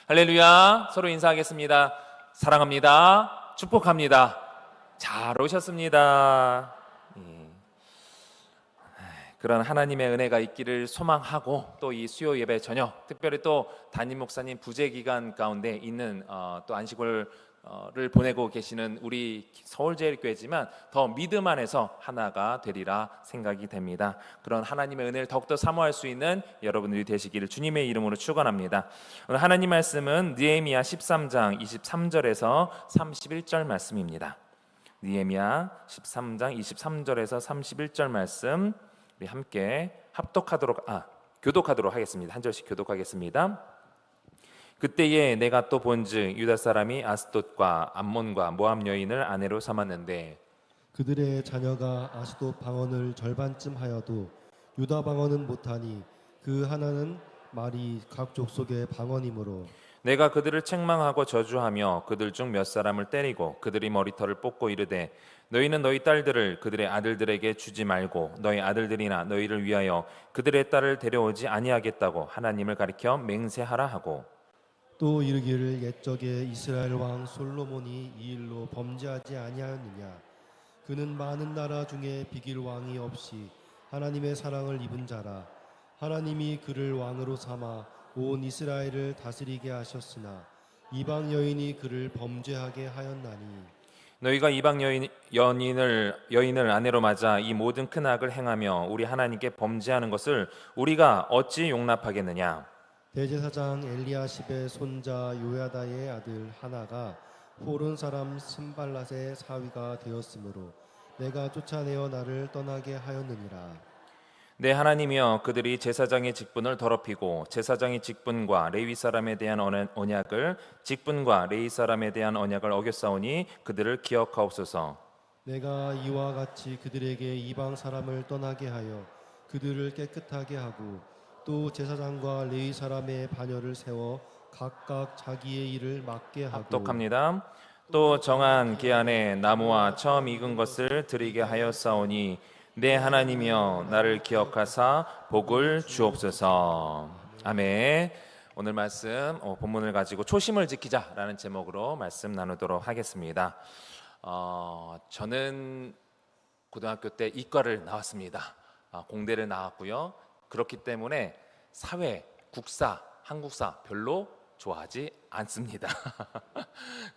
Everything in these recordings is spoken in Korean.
할렐루야. 서로 인사하겠습니다. 사랑합니다. 축복합니다. 잘 오셨습니다. 그런 하나님의 은혜가 있기를 소망하고, 또 이 수요 예배 저녁, 특별히 또 담임 목사님 부재 기간 가운데 있는 또 안식월을 보내고 계시는 우리 서울제일교회지만 더 믿음 안에서 하나가 되리라 생각이 됩니다. 그런 하나님의 은혜를 더욱더 사모할 수 있는 여러분들이 되시기를 주님의 이름으로 축원합니다. 오늘 하나님 말씀은 느헤미야 13장 23절에서 31절 말씀입니다. 느헤미야 13장 23절에서 31절 말씀 우리 함께 교독하도록 하겠습니다. 한 절씩 교독하겠습니다. 그때에 내가 또 본즉 유다 사람이 아스돗과 암몬과 모압 여인을 아내로 삼았는데 그들의 자녀가 아스돗 방언을 절반쯤 하여도 유다 방언은 못하니 그 하나는 말이 각 족속의 방언이므로 내가 그들을 책망하고 저주하며 그들 중 몇 사람을 때리고 그들이 머리털을 뽑고 이르되 너희는 너희 딸들을 그들의 아들들에게 주지 말고 너희 아들들이나 너희를 위하여 그들의 딸을 데려오지 아니하겠다고 하나님을 가리켜 맹세하라 하고 또 이르기를 옛적에 이스라엘 왕 솔로몬이 이 일로 범죄하지 아니하였느냐. 그는 많은 나라 중에 비길 왕이 없이 하나님의 사랑을 입은 자라. 하나님이 그를 왕으로 삼아 온 이스라엘을 다스리게 하셨으나 이방 여인이 그를 범죄하게 하였나니 너희가 이방 여인을 아내로 맞아 이 모든 큰 악을 행하며 우리 하나님께 범죄하는 것을 우리가 어찌 용납하겠느냐. 대제사장 엘리야십의 손자 요야다의 아들 하나가 호른 사람 스발랏의 사위가 되었으므로 내가 쫓아내어 나를 떠나게 하였느니라. 내 하나님이여 그들이 제사장의 직분을 더럽히고 제사장의 직분과 레위 사람에 대한 언약을 직분과 레위 사람에 대한 언약을 어겼사오니 그들을 기억하옵소서. 내가 이와 같이 그들에게 이방 사람을 떠나게 하여 그들을 깨끗하게 하고 또 제사장과 레위 사람의 반열을 세워 각각 자기의 일을 맡게 하고 합독합니다. 또 정한 기한에 나무와 처음 익은 것을 드리게 하였사오니 내 하나님이여 나를 기억하사 복을 주옵소서. 아멘. 오늘 말씀 본문을 가지고 초심을 지키자라는 제목으로 말씀 나누도록 하겠습니다. 저는 고등학교 때 이과를 나왔습니다. 공대를 나왔고요. 그렇기 때문에 사회, 국사, 한국사 별로 좋아하지 않습니다.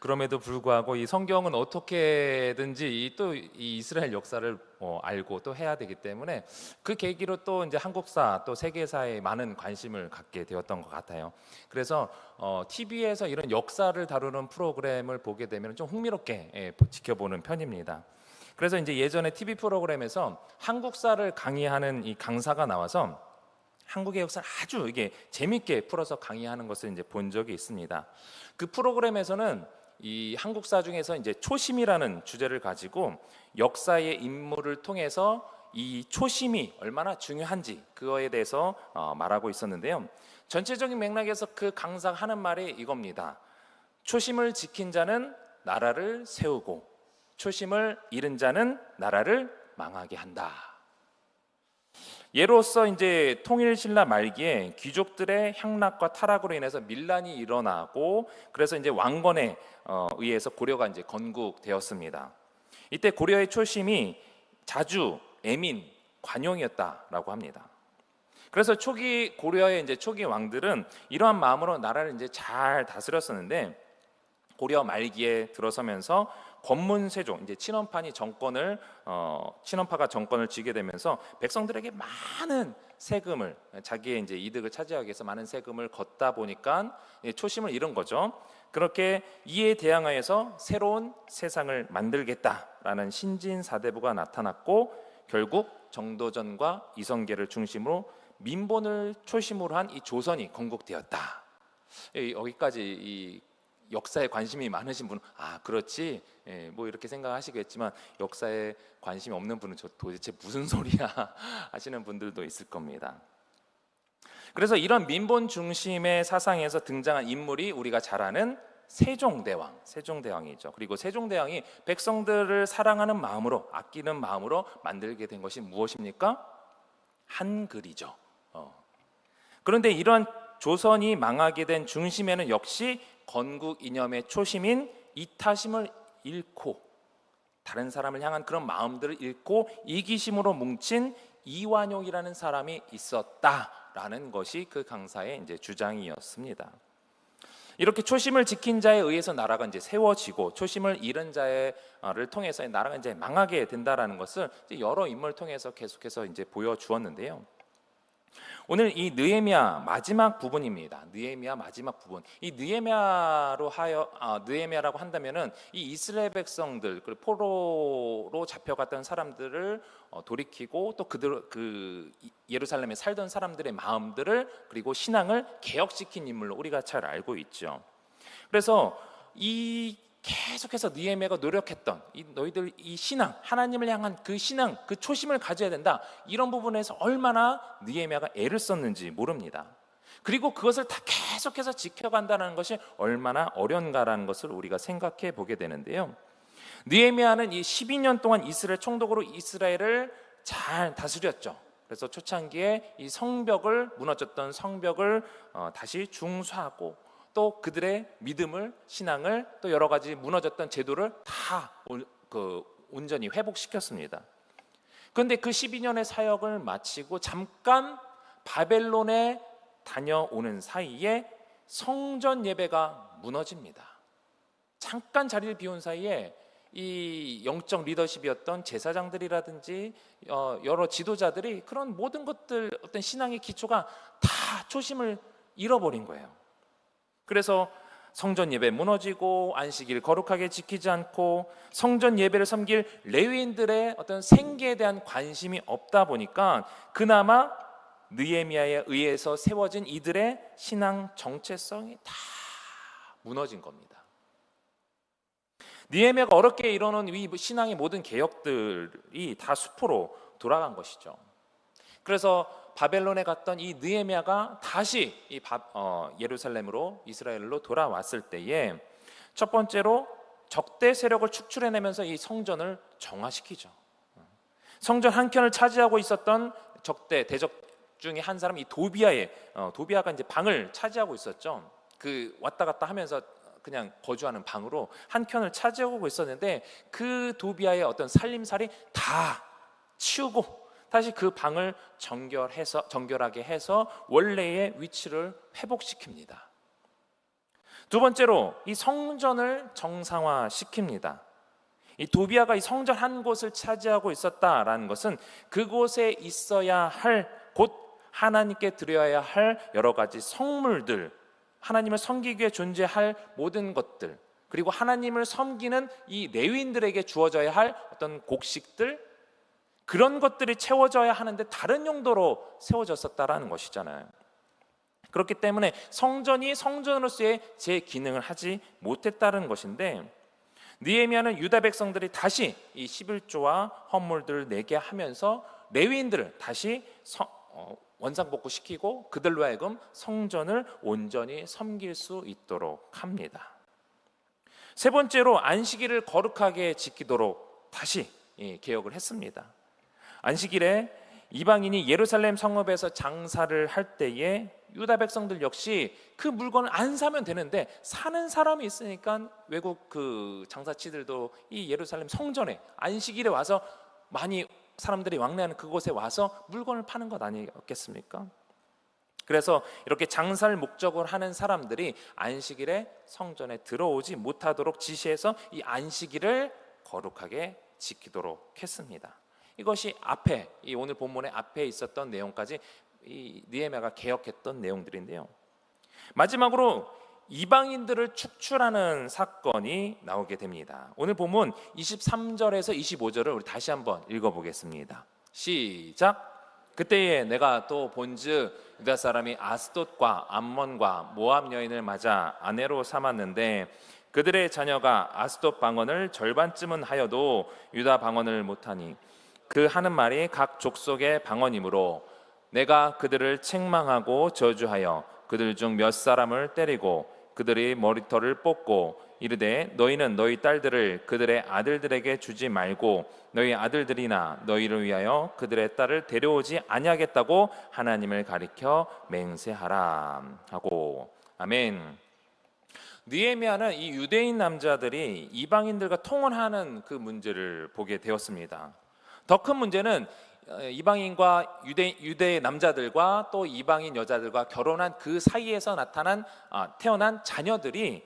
그럼에도 불구하고 이 성경은 어떻게든지 또 이 이스라엘 역사를 알고 또 해야 되기 때문에 그 계기로 또 이제 한국사 또 세계사에 많은 관심을 갖게 되었던 것 같아요. 그래서 TV에서 이런 역사를 다루는 프로그램을 보게 되면 좀 흥미롭게 지켜보는 편입니다. 그래서 이제 예전에 TV 프로그램에서 한국사를 강의하는 이 강사가 나와서 한국의 역사를 아주 이게 재밌게 풀어서 강의하는 것을 이제 본 적이 있습니다. 그 프로그램에서는 이 한국사 중에서 이제 초심이라는 주제를 가지고 역사의 인물을 통해서 이 초심이 얼마나 중요한지 그거에 대해서 말하고 있었는데요. 전체적인 맥락에서 그 강사가 하는 말이 이겁니다. 초심을 지킨 자는 나라를 세우고 초심을 잃은 자는 나라를 망하게 한다. 예로서 이제 통일신라 말기에 귀족들의 향락과 타락으로 인해서 밀란이 일어나고 그래서 이제 왕건에 의해서 고려가 이제 건국되었습니다. 이때 고려의 초심이 자주, 애민, 관용이었다라고 합니다. 그래서 초기 고려의 이제 초기 왕들은 이러한 마음으로 나라를 이제 잘 다스렸었는데 고려 말기에 들어서면서 권문세조 이제 친원파가 정권을 쥐게 되면서 백성들에게 많은 세금을 자기의 이제 이득을 차지하기 위해서 많은 세금을 걷다 보니까 초심을 잃은 거죠. 그렇게 이에 대항하여서 새로운 세상을 만들겠다라는 신진사대부가 나타났고 결국 정도전과 이성계를 중심으로 민본을 초심으로 한 이 조선이 건국되었다. 여기까지 이 역사에 관심이 많으신 분은 그렇지 뭐 이렇게 생각하시겠지만 역사에 관심이 없는 분은 저 도대체 무슨 소리야 하시는 분들도 있을 겁니다. 그래서 이런 민본 중심의 사상에서 등장한 인물이 우리가 잘 아는 세종대왕이죠. 그리고 세종대왕이 백성들을 사랑하는 마음으로 아끼는 마음으로 만들게 된 것이 무엇입니까? 한글이죠. 그런데 이러한 조선이 망하게 된 중심에는 역시 건국 이념의 초심인 이타심을 잃고 다른 사람을 향한 그런 마음들을 잃고 이기심으로 뭉친 이완용이라는 사람이 있었다라는 것이 그 강사의 이제 주장이었습니다. 이렇게 초심을 지킨 자에 의해서 나라가 이제 세워지고 초심을 잃은 자를 통해서 나라가 이제 망하게 된다라는 것을 이제 여러 인물을 통해서 계속해서 이제 보여주었는데요. 오늘 이 느헤미야 마지막 부분입니다. 느헤미야 마지막 부분. 이 느헤미야라고 한다면은 이 이스라엘 백성들 그리고 포로로 잡혀갔던 사람들을 돌이키고 또 그 예루살렘에 살던 사람들의 마음들을 그리고 신앙을 개혁시킨 인물로 우리가 잘 알고 있죠. 그래서 이 계속해서 느헤미야가 노력했던 너희들 이 신앙, 하나님을 향한 그 신앙, 그 초심을 가져야 된다. 이런 부분에서 얼마나 느헤미야가 애를 썼는지 모릅니다. 그리고 그것을 다 계속해서 지켜간다는 것이 얼마나 어려운가라는 것을 우리가 생각해 보게 되는데요. 느헤미야는 이 12년 동안 이스라엘 총독으로 이스라엘을 잘 다스렸죠. 그래서 초창기에 이 성벽을 무너졌던 성벽을 다시 중수하고 또 그들의 믿음을 신앙을 또 여러 가지 무너졌던 제도를 다 온전히 회복시켰습니다. 그런데 그 12년의 사역을 마치고 잠깐 바벨론에 다녀오는 사이에 성전 예배가 무너집니다. 잠깐 자리를 비운 사이에 이 영적 리더십이었던 제사장들이라든지 여러 지도자들이 그런 모든 것들 어떤 신앙의 기초가 다 초심을 잃어버린 거예요. 그래서 성전 예배 무너지고 안식일 거룩하게 지키지 않고 성전 예배를 섬길 레위인들의 어떤 생계에 대한 관심이 없다 보니까 그나마 느헤미야에 의해서 세워진 이들의 신앙 정체성이 다 무너진 겁니다. 느헤미야가 어렵게 이뤄놓은 이 신앙의 모든 개혁들이 다 수포로 돌아간 것이죠. 그래서 바벨론에 갔던 이 느헤미야가 다시 예루살렘으로 이스라엘로 돌아왔을 때에 첫 번째로 적대 세력을 축출해내면서 이 성전을 정화시키죠. 성전 한 켠을 차지하고 있었던 대적 중에 한 사람이 도비아가 이제 방을 차지하고 있었죠. 그 왔다 갔다 하면서 그냥 거주하는 방으로 한 켠을 차지하고 있었는데 그 도비아의 어떤 살림살이 다 치우고 다시 그 방을 정결하게 해서 원래의 위치를 회복시킵니다. 두 번째로 이 성전을 정상화시킵니다. 이 도비아가 이 성전 한 곳을 차지하고 있었다라는 것은 그곳에 있어야 할 곧 하나님께 드려야 할 여러 가지 성물들, 하나님을 섬기기 위해 존재할 모든 것들, 그리고 하나님을 섬기는 이 레위인들에게 주어져야 할 어떤 곡식들, 그런 것들이 채워져야 하는데 다른 용도로 세워졌었다라는 것이잖아요. 그렇기 때문에 성전이 성전으로서의 제 기능을 하지 못했다는 것인데 느헤미야는 유다 백성들이 다시 이 11조와 헌물들을 내게 하면서 레위인들을 다시 원상복구시키고 그들로 하여금 성전을 온전히 섬길 수 있도록 합니다. 세 번째로 안식일을 거룩하게 지키도록 다시 개혁을 했습니다. 안식일에 이방인이 예루살렘 성읍에서 장사를 할 때에 유다 백성들 역시 그 물건을 안 사면 되는데 사는 사람이 있으니까 외국 그 장사치들도 이 예루살렘 성전에 안식일에 와서 많이 사람들이 왕래하는 그곳에 와서 물건을 파는 것 아니었겠습니까? 그래서 이렇게 장사를 목적으로 하는 사람들이 안식일에 성전에 들어오지 못하도록 지시해서 이 안식일을 거룩하게 지키도록 했습니다. 이것이 이 오늘 본문의 앞에 있었던 내용까지 이 느헤미야가 개혁했던 내용들인데요. 마지막으로 이방인들을 축출하는 사건이 나오게 됩니다. 오늘 본문 23절에서 25절을 우리 다시 한번 읽어보겠습니다. 시작. 그때에 내가 또 본즉 유다 사람이 아스돗과 암몬과 모압 여인을 맞아 아내로 삼았는데 그들의 자녀가 아스돗 방언을 절반쯤은 하여도 유다 방언을 못하니 그 하는 말이 각 족속의 방언이므로 내가 그들을 책망하고 저주하여 그들 중 몇 사람을 때리고 그들의 머리털을 뽑고 이르되 너희는 너희 딸들을 그들의 아들들에게 주지 말고 너희 아들들이나 너희를 위하여 그들의 딸을 데려오지 아니하겠다고 하나님을 가리켜 맹세하라 하고. 아멘. 느헤미야는 이 유대인 남자들이 이방인들과 통혼하는 그 문제를 보게 되었습니다. 더 큰 문제는 이방인과 유대 남자들과 또 이방인 여자들과 결혼한 그 사이에서 태어난 자녀들이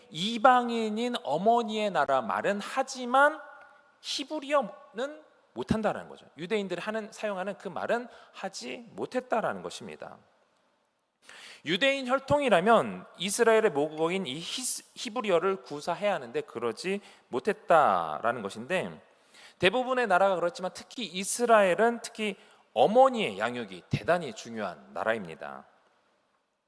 이방인인 어머니의 나라 말은 하지만 히브리어는 못한다는 거죠. 유대인들이 사용하는 그 말은 하지 못했다라는 것입니다. 유대인 혈통이라면 이스라엘의 모국어인 이 히브리어를 구사해야 하는데 그러지 못했다라는 것인데, 대부분의 나라가 그렇지만 특히 이스라엘은 특히 어머니의 양육이 대단히 중요한 나라입니다.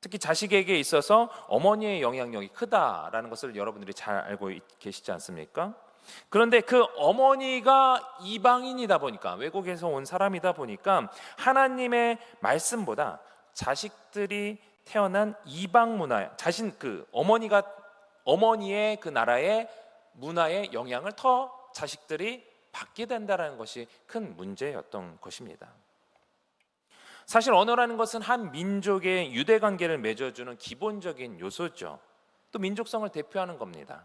특히 자식에게 있어서 어머니의 영향력이 크다라는 것을 여러분들이 잘 알고 계시지 않습니까? 그런데 그 어머니가 이방인이다 보니까, 외국에서 온 사람이다 보니까 하나님의 말씀보다 자식들이 태어난 이방 문화, 어머니의 그 나라의 문화의 영향을 더 자식들이 받게 된다는 것이 큰 문제였던 것입니다. 사실 언어라는 것은 한 민족의 유대 관계를 맺어주는 기본적인 요소죠. 또 민족성을 대표하는 겁니다.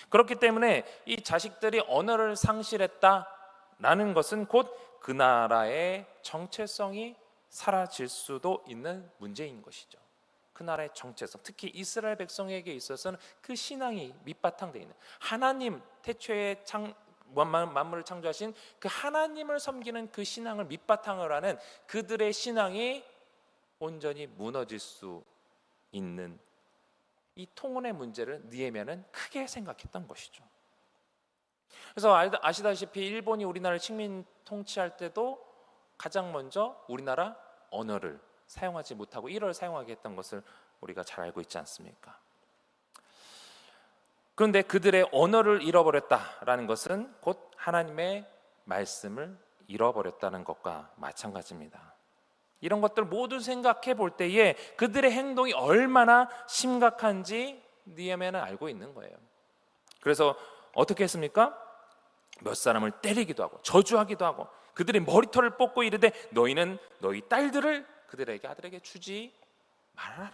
그렇기 때문에 이 자식들이 언어를 상실했다라는 것은 곧 그 나라의 정체성이 사라질 수도 있는 문제인 것이죠. 그 나라의 정체성, 특히 이스라엘 백성에게 있어서는 그 신앙이 밑바탕되어 있는 하나님, 태초에 만물을 창조하신 그 하나님을 섬기는 그 신앙을 밑바탕으로 하는 그들의 신앙이 온전히 무너질 수 있는 이 통혼의 문제를 느헤미야는 크게 생각했던 것이죠. 그래서 아시다시피 일본이 우리나라를 식민 통치할 때도 가장 먼저 우리나라 언어를 사용하지 못하고 일어를 사용하게 했던 것을 우리가 잘 알고 있지 않습니까? 그런데 그들의 언어를 잃어버렸다라는 것은 곧 하나님의 말씀을 잃어버렸다는 것과 마찬가지입니다. 이런 것들 모두 생각해 볼 때에 그들의 행동이 얼마나 심각한지 느헤미야는 알고 있는 거예요. 그래서 어떻게 했습니까? 몇 사람을 때리기도 하고 저주하기도 하고 그들의 머리털을 뽑고 이르되 너희는 너희 딸들을 그들에게 아들에게 주지 말아라.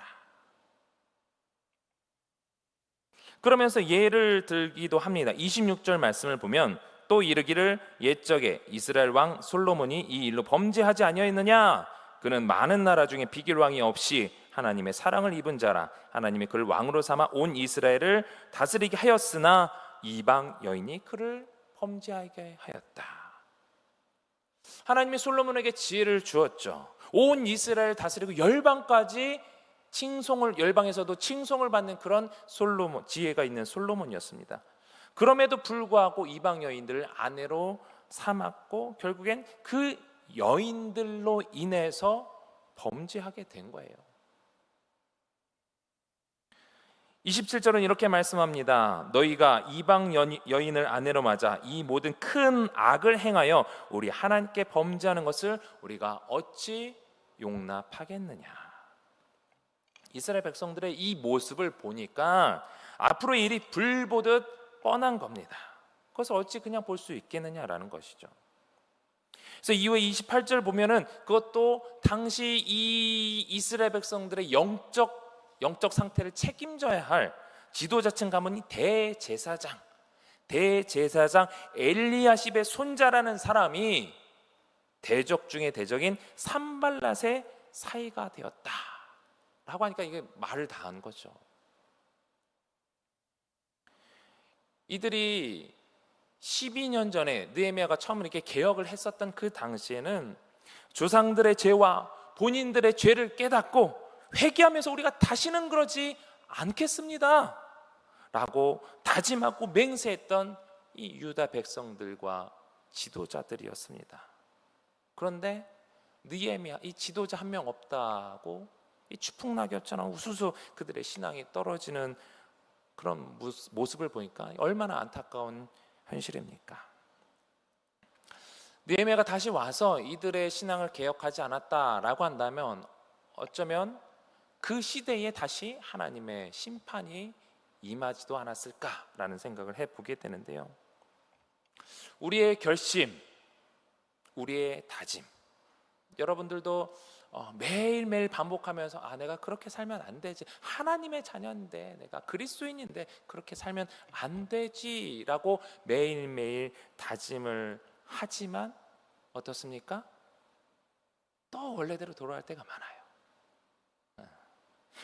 그러면서 예를 들기도 합니다. 26절 말씀을 보면 또 이르기를 옛적에 이스라엘 왕 솔로몬이 이 일로 범죄하지 아니하였느냐? 그는 많은 나라 중에 비길 왕이 없이 하나님의 사랑을 입은 자라. 하나님이 그를 왕으로 삼아 온 이스라엘을 다스리게 하였으나 이방 여인이 그를 범죄하게 하였다. 하나님이 솔로몬에게 지혜를 주었죠. 온 이스라엘 다스리고 열방까지 열방에서도 칭송을 받는 그런 지혜가 있는 솔로몬이었습니다. 그럼에도 불구하고 이방 여인들을 아내로 삼았고 결국엔 그 여인들로 인해서 범죄하게 된 거예요. 27절은 이렇게 말씀합니다. 너희가 이방 여인을 아내로 맞아 이 모든 큰 악을 행하여 우리 하나님께 범죄하는 것을 우리가 어찌 용납하겠느냐. 이스라엘 백성들의 이 모습을 보니까 앞으로 일이 불보듯 뻔한 겁니다. 그것을 어찌 그냥 볼 수 있겠느냐라는 것이죠. 그래서 이후에 28절 보면은 그것도 당시 이 이스라엘 백성들의 영적 상태를 책임져야 할 지도자층 가문이 대제사장 엘리야십의 손자라는 사람이 대적 중의 대적인 산발랏의 사이가 되었다 라고 하니까 이게 말을 다 한 거죠. 이들이 12년 전에 느헤미야가 처음 이렇게 개혁을 했었던 그 당시에는 조상들의 죄와 본인들의 죄를 깨닫고 회개하면서 우리가 다시는 그러지 않겠습니다 라고 다짐하고 맹세했던 이 유다 백성들과 지도자들이었습니다. 그런데 느헤미야 이 지도자 한 명 없다고 이 추풍낙엽처럼 우수수 그들의 신앙이 떨어지는 그런 모습을 보니까 얼마나 안타까운 현실입니까? 느헤미야가 다시 와서 이들의 신앙을 개혁하지 않았다라고 한다면 어쩌면 그 시대에 다시 하나님의 심판이 임하지도 않았을까라는 생각을 해보게 되는데요. 우리의 결심, 우리의 다짐, 여러분들도 매일매일 반복하면서 내가 그렇게 살면 안 되지, 하나님의 자녀인데, 내가 그리스도인인데 그렇게 살면 안 되지라고 매일매일 다짐을 하지만 어떻습니까? 또 원래대로 돌아갈 때가 많아요.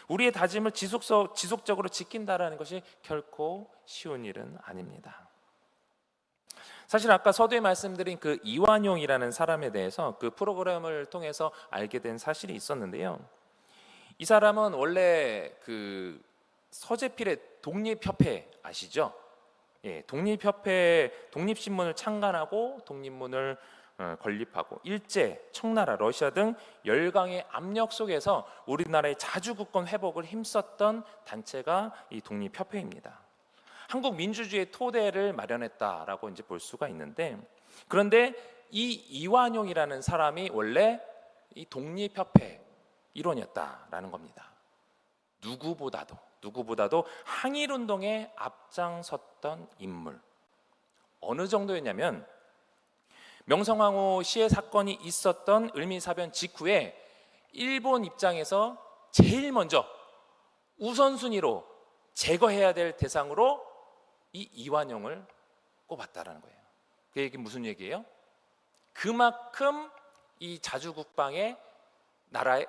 우리의 다짐을 지속적으로 지킨다라는 것이 결코 쉬운 일은 아닙니다. 사실 아까 서두에 말씀드린 그 이완용이라는 사람에 대해서 그 프로그램을 통해서 알게 된 사실이 있었는데요. 이 사람은 원래 그 서재필의 독립협회 아시죠? 예, 독립신문을 창간하고 독립문을 건립하고 일제, 청나라, 러시아 등 열강의 압력 속에서 우리나라의 자주국권 회복을 힘썼던 단체가 이 독립협회입니다. 한국 민주주의의 토대를 마련했다라고 이제 볼 수가 있는데, 그런데 이 이완용이라는 사람이 원래 이 독립협회 일원이었다라는 겁니다. 누구보다도 항일운동에 앞장섰던 인물. 어느 정도였냐면 명성황후 시해 사건이 있었던 을미사변 직후에 일본 입장에서 제일 먼저 우선순위로 제거해야 될 대상으로 이 이완용을 꼽았다라는 거예요. 그 얘기 무슨 얘기예요? 그만큼 이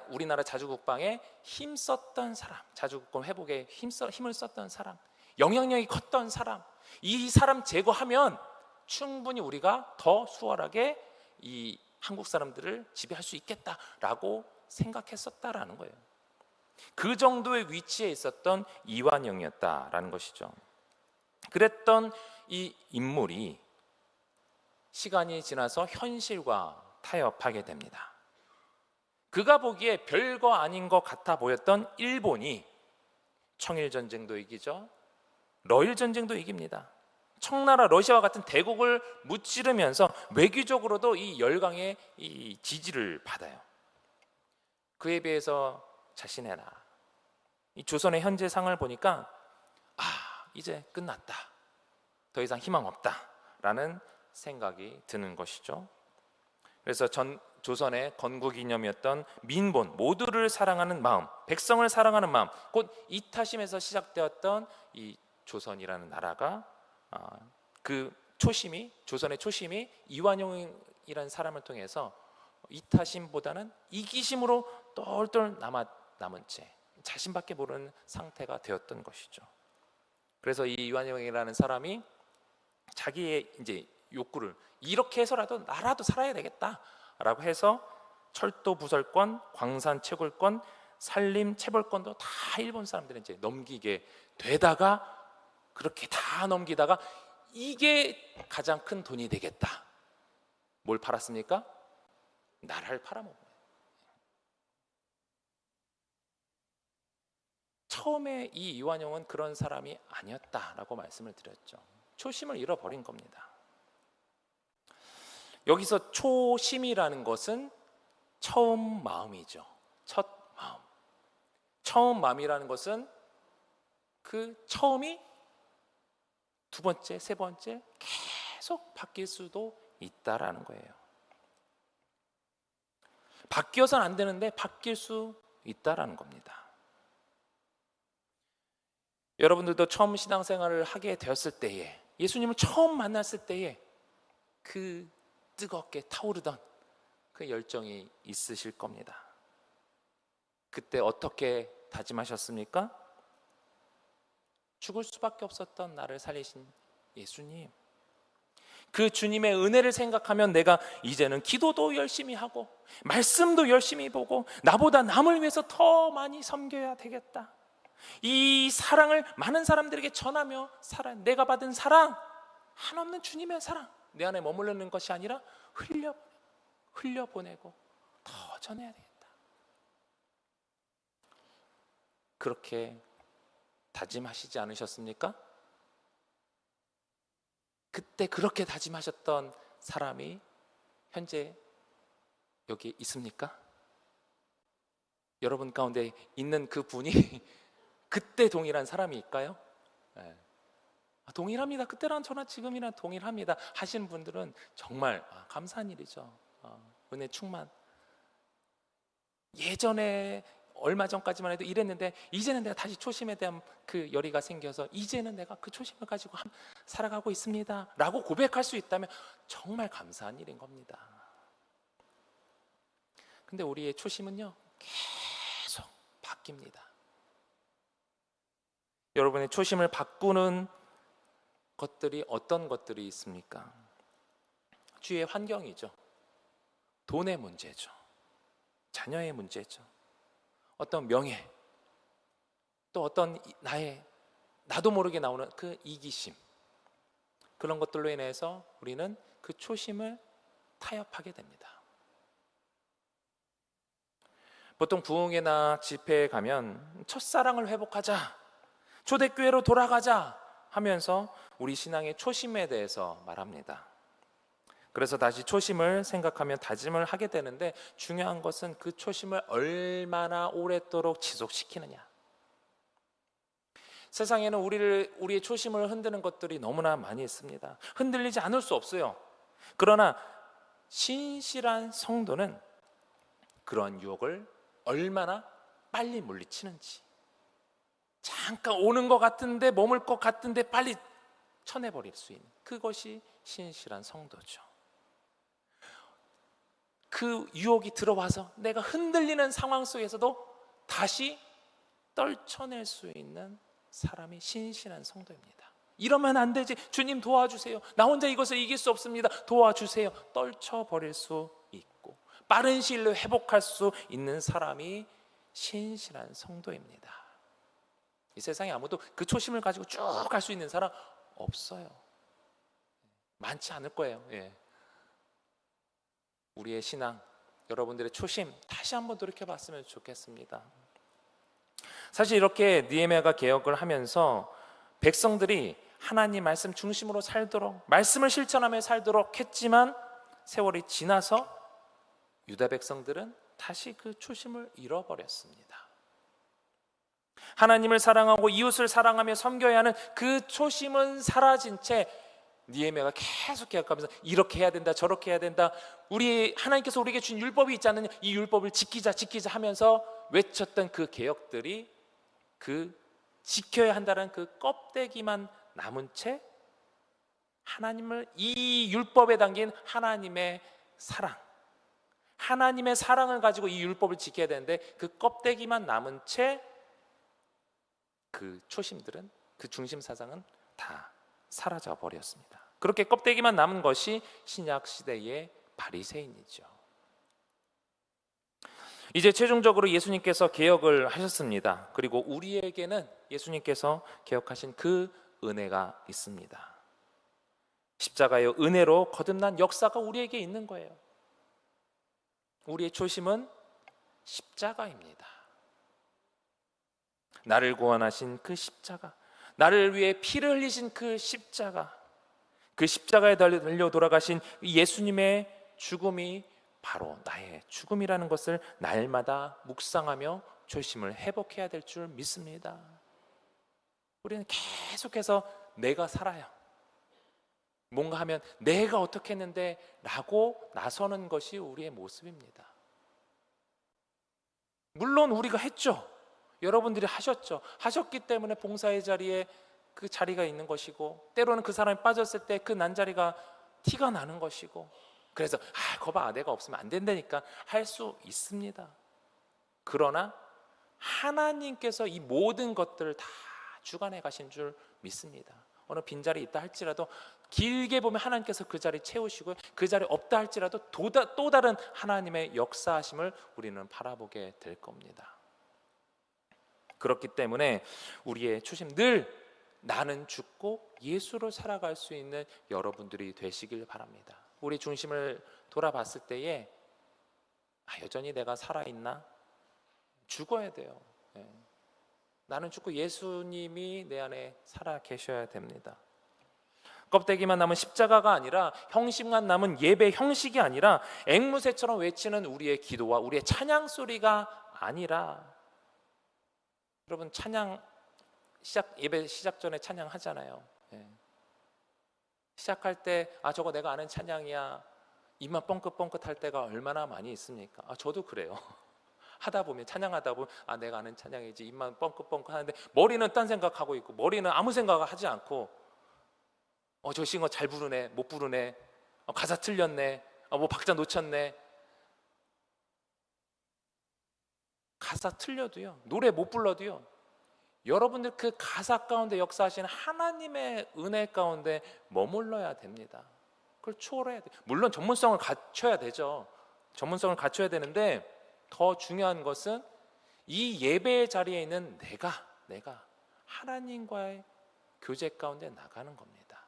우리나라 자주국방에 힘썼던 사람, 자주국권 회복에 힘을 썼던 사람, 영향력이 컸던 사람, 이 사람 제거하면 충분히 우리가 더 수월하게 이 한국 사람들을 지배할 수 있겠다라고 생각했었다라는 거예요. 그 정도의 위치에 있었던 이완용이었다라는 것이죠. 그랬던 이 인물이 시간이 지나서 현실과 타협하게 됩니다. 그가 보기에 별거 아닌 것 같아 보였던 일본이 청일전쟁도 이기죠. 러일전쟁도 이깁니다. 청나라, 러시아와 같은 대국을 무찌르면서 외교적으로도 이 열강의 이 지지를 받아요. 그에 비해서 자신의 나라, 이 조선의 현재 상황을 보니까 이제 끝났다, 더 이상 희망 없다라는 생각이 드는 것이죠. 그래서 조선의 건국이념이었던 민본, 모두를 사랑하는 마음, 백성을 사랑하는 마음, 곧 이타심에서 시작되었던 이 조선이라는 나라가 그 조선의 초심이 이완용이라는 사람을 통해서 이타심보다는 이기심으로 똘똘 남은 채 자신밖에 모르는 상태가 되었던 것이죠. 그래서 이 이완용이라는 사람이 자기의 이제 욕구를 이렇게 해서라도 나라도 살아야 되겠다라고 해서 철도 부설권, 광산 채굴권, 산림 채벌권도 다 일본 사람들이 이제 넘기게 되다가, 그렇게 다 넘기다가 이게 가장 큰 돈이 되겠다. 뭘 팔았습니까? 나라를 팔아먹어요. 처음에 이 이완용은 그런 사람이 아니었다라고 말씀을 드렸죠. 초심을 잃어버린 겁니다. 여기서 초심이라는 것은 처음 마음이죠. 첫 마음. 처음 마음이라는 것은 그 처음이 두 번째, 세 번째 계속 바뀔 수도 있다라는 거예요. 바뀌어서는 안 되는데 바뀔 수 있다라는 겁니다. 여러분들도 처음 신앙생활을 하게 되었을 때에, 예수님을 처음 만났을 때에 그 뜨겁게 타오르던 그 열정이 있으실 겁니다. 그때 어떻게 다짐하셨습니까? 죽을 수밖에 없었던 나를 살리신 예수님, 그 주님의 은혜를 생각하면 내가 이제는 기도도 열심히 하고 말씀도 열심히 보고 나보다 남을 위해서 더 많이 섬겨야 되겠다. 이 사랑을 많은 사람들에게 전하며 내가 받은 사랑, 한없는 주님의 사랑, 내 안에 머무르는 것이 아니라 흘려보내고 더 전해야 되겠다. 그렇게 다짐하시지 않으셨습니까? 그때 그렇게 다짐하셨던 사람이 현재 여기 있습니까? 여러분 가운데 있는 그 분이 그때 동일한 사람일까요? 네. 동일합니다. 그때랑 저나 지금이랑 동일합니다 하시는 분들은 정말 감사한 일이죠. 은혜 충만. 예전에 얼마 전까지만 해도 이랬는데 이제는 내가 다시 초심에 대한 그 열의가 생겨서 이제는 내가 그 초심을 가지고 살아가고 있습니다 라고 고백할 수 있다면 정말 감사한 일인 겁니다. 근데 우리의 초심은요 계속 바뀝니다. 여러분의 초심을 바꾸는 것들이 어떤 것들이 있습니까? 주위의 환경이죠. 돈의 문제죠. 자녀의 문제죠. 어떤 명예, 또 어떤 나도 모르게 나오는 그 이기심, 그런 것들로 인해서 우리는 그 초심을 타협하게 됩니다. 보통 부흥회나 집회에 가면 첫사랑을 회복하자, 초대교회로 돌아가자 하면서 우리 신앙의 초심에 대해서 말합니다. 그래서 다시 초심을 생각하며 다짐을 하게 되는데 중요한 것은 그 초심을 얼마나 오랫도록 지속시키느냐. 세상에는 우리의 초심을 흔드는 것들이 너무나 많이 있습니다. 흔들리지 않을 수 없어요. 그러나 신실한 성도는 그러한 유혹을 얼마나 빨리 물리치는지, 잠깐 오는 것 같은데 머물 것 같은데 빨리 쳐내버릴 수 있는 그것이 신실한 성도죠. 그 유혹이 들어와서 내가 흔들리는 상황 속에서도 다시 떨쳐낼 수 있는 사람이 신실한 성도입니다. 이러면 안 되지, 주님 도와주세요, 나 혼자 이것을 이길 수 없습니다, 도와주세요, 떨쳐버릴 수 있고 빠른 시일로 회복할 수 있는 사람이 신실한 성도입니다. 이 세상에 아무도 그 초심을 가지고 쭉 갈 수 있는 사람 없어요. 많지 않을 거예요. 우리의 신앙, 여러분들의 초심 다시 한번 돌이켜봤으면 좋겠습니다. 사실 이렇게 느헤미야가 개혁을 하면서 백성들이 하나님 말씀 중심으로 살도록, 말씀을 실천하며 살도록 했지만 세월이 지나서 유다 백성들은 다시 그 초심을 잃어버렸습니다. 하나님을 사랑하고 이웃을 사랑하며 섬겨야 하는 그 초심은 사라진 채 느헤미야가 계속 개혁하면서 이렇게 해야 된다, 저렇게 해야 된다, 하나님께서 우리에게 준 율법이 있지 않느냐, 이 율법을 지키자 하면서 외쳤던 그 개혁들이 그 지켜야 한다는 그 껍데기만 남은 채 하나님을, 이 율법에 담긴 하나님의 사랑을 가지고 이 율법을 지켜야 되는데 그 껍데기만 남은 채 그 초심들은, 그 중심 사상은 다 사라져 버렸습니다. 그렇게 껍데기만 남은 것이 신약 시대의 바리새인이죠. 이제 최종적으로 예수님께서 개혁을 하셨습니다. 그리고 우리에게는 예수님께서 개혁하신 그 은혜가 있습니다. 십자가의 은혜로 거듭난 역사가 우리에게 있는 거예요. 우리의 초심은 십자가입니다. 나를 구원하신 그 십자가, 나를 위해 피를 흘리신 그 십자가, 그 십자가에 달려 돌아가신 예수님의 죽음이 바로 나의 죽음이라는 것을 날마다 묵상하며 초심을 회복해야 될 줄 믿습니다. 우리는 계속해서 내가 살아요, 뭔가 하면 내가 어떻게 했는데 라고 나서는 것이 우리의 모습입니다. 물론 우리가 했죠. 여러분들이 하셨기 때문에 봉사의 자리에 그 자리가 있는 것이고, 때로는 그 사람이 빠졌을 때 그 난자리가 티가 나는 것이고, 그래서 거봐, 내가 없으면 안 된다니까 할 수 있습니다. 그러나 하나님께서 이 모든 것들을 다 주관해 가신 줄 믿습니다. 어느 빈자리 있다 할지라도 길게 보면 하나님께서 그 자리 채우시고, 그 자리 없다 할지라도 또 다른 하나님의 역사하심을 우리는 바라보게 될 겁니다. 그렇기 때문에 우리의 초심, 늘 나는 죽고 예수로 살아갈 수 있는 여러분들이 되시길 바랍니다. 우리 중심을 돌아봤을 때에 여전히 내가 살아있나? 죽어야 돼요. 나는 죽고 예수님이 내 안에 살아 계셔야 됩니다. 껍데기만 남은 십자가가 아니라, 형식만 남은 예배 형식이 아니라 앵무새처럼 외치는 우리의 기도와 우리의 찬양 소리가 아니라 여러분 찬양 예배 시작 전에 찬양하잖아요. 예. 시작할 때 저거 내가 아는 찬양이야 입만 뻥긋뻥긋 할 때가 얼마나 많이 있습니까? 저도 그래요. 하다 보면 찬양하다 보면 내가 아는 찬양이지 입만 뻥긋뻥긋 하는데 머리는 딴 생각하고 있고 머리는 아무 생각을 하지 않고 저 싱어 잘 부르네 못 부르네 가사 틀렸네 뭐 박자 놓쳤네. 가사 틀려도요 노래 못 불러도요 여러분들 그 가사 가운데 역사하시는 하나님의 은혜 가운데 머물러야 됩니다. 그걸 초월해야 돼요. 물론 전문성을 갖춰야 되죠. 전문성을 갖춰야 되는데 더 중요한 것은 이 예배의 자리에 있는 내가 하나님과의 교제 가운데 나가는 겁니다.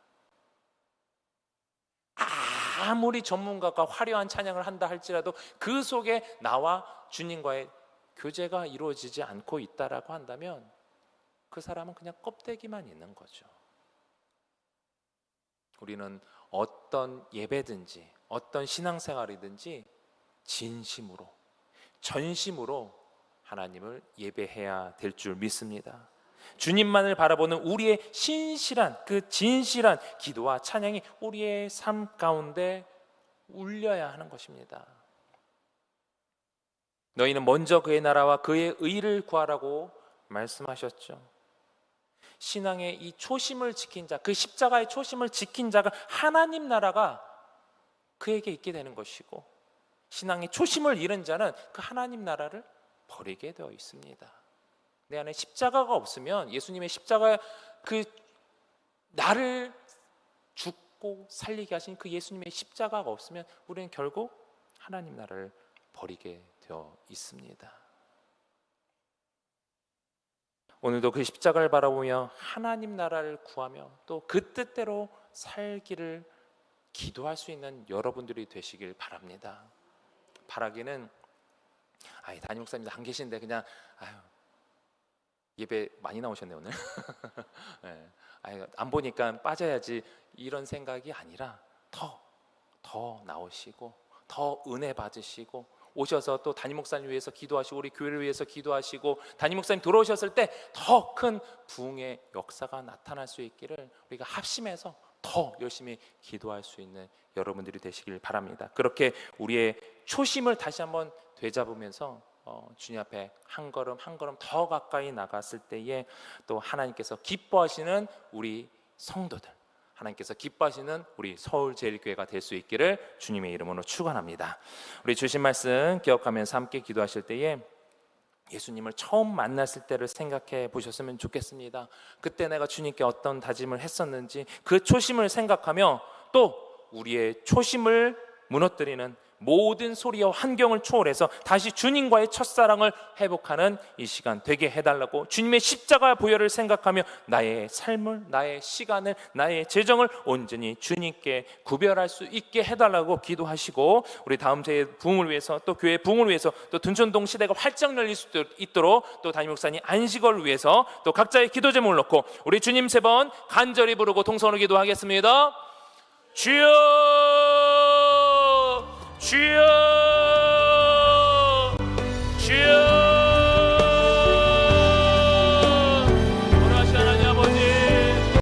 아무리 전문가가 화려한 찬양을 한다 할지라도 그 속에 나와 주님과의 교제가 이루어지지 않고 있다라고 한다면 그 사람은 그냥 껍데기만 있는 거죠. 우리는 어떤 예배든지 어떤 신앙생활이든지 진심으로 전심으로 하나님을 예배해야 될 줄 믿습니다. 주님만을 바라보는 우리의 신실한 그 진실한 기도와 찬양이 우리의 삶 가운데 울려야 하는 것입니다. 너희는 먼저 그의 나라와 그의 의를 구하라고 말씀하셨죠. 신앙의 이 초심을 지킨 자, 그 십자가의 초심을 지킨 자가 하나님 나라가 그에게 있게 되는 것이고, 신앙의 초심을 잃은 자는 그 하나님 나라를 버리게 되어 있습니다. 내 안에 십자가가 없으면, 예수님의 십자가, 그 나를 죽고 살리게 하신 그 예수님의 십자가가 없으면 우리는 결국 하나님 나라를 버리게 되어 있습니다. 오늘도 그 십자가를 바라보며 하나님 나라를 구하며 또 그 뜻대로 살기를 기도할 수 있는 여러분들이 되시길 바랍니다. 바라기는 담임 목사님도 안 계신데 그냥 예배 많이 나오셨네 오늘. 네. 안 보니까 빠져야지 이런 생각이 아니라 더 나오시고 더 은혜 받으시고 오셔서 또 담임 목사님 위해서 기도하시고 우리 교회를 위해서 기도하시고 담임 목사님 돌아오셨을 때 더 큰 부흥의 역사가 나타날 수 있기를 우리가 합심해서 더 열심히 기도할 수 있는 여러분들이 되시길 바랍니다. 그렇게 우리의 초심을 다시 한번 되잡으면서 주님 앞에 한 걸음 한 걸음 더 가까이 나갔을 때에 또 하나님께서 기뻐하시는 우리 성도들, 하나님께서 기뻐하시는 우리 서울제일교회가 될 수 있기를 주님의 이름으로 축원합니다. 우리 주신 말씀 기억하면서 함께 기도하실 때에 예수님을 처음 만났을 때를 생각해 보셨으면 좋겠습니다. 그때 내가 주님께 어떤 다짐을 했었는지 그 초심을 생각하며 또 우리의 초심을 무너뜨리는 모든 소리와 환경을 초월해서 다시 주님과의 첫사랑을 회복하는 이 시간 되게 해달라고, 주님의 십자가 보혈을 생각하며 나의 삶을, 나의 시간을, 나의 재정을 온전히 주님께 구별할 수 있게 해달라고 기도하시고, 우리 다음 세의 부흥을 위해서 또 교회의 부흥을 위해서 또 둔촌동 시대가 활짝 열릴 수 있도록 또 담임 목사님 안식을 위해서 또 각자의 기도 제목을 놓고 우리 주님 세 번 간절히 부르고 동성으로 기도하겠습니다. 주여 주여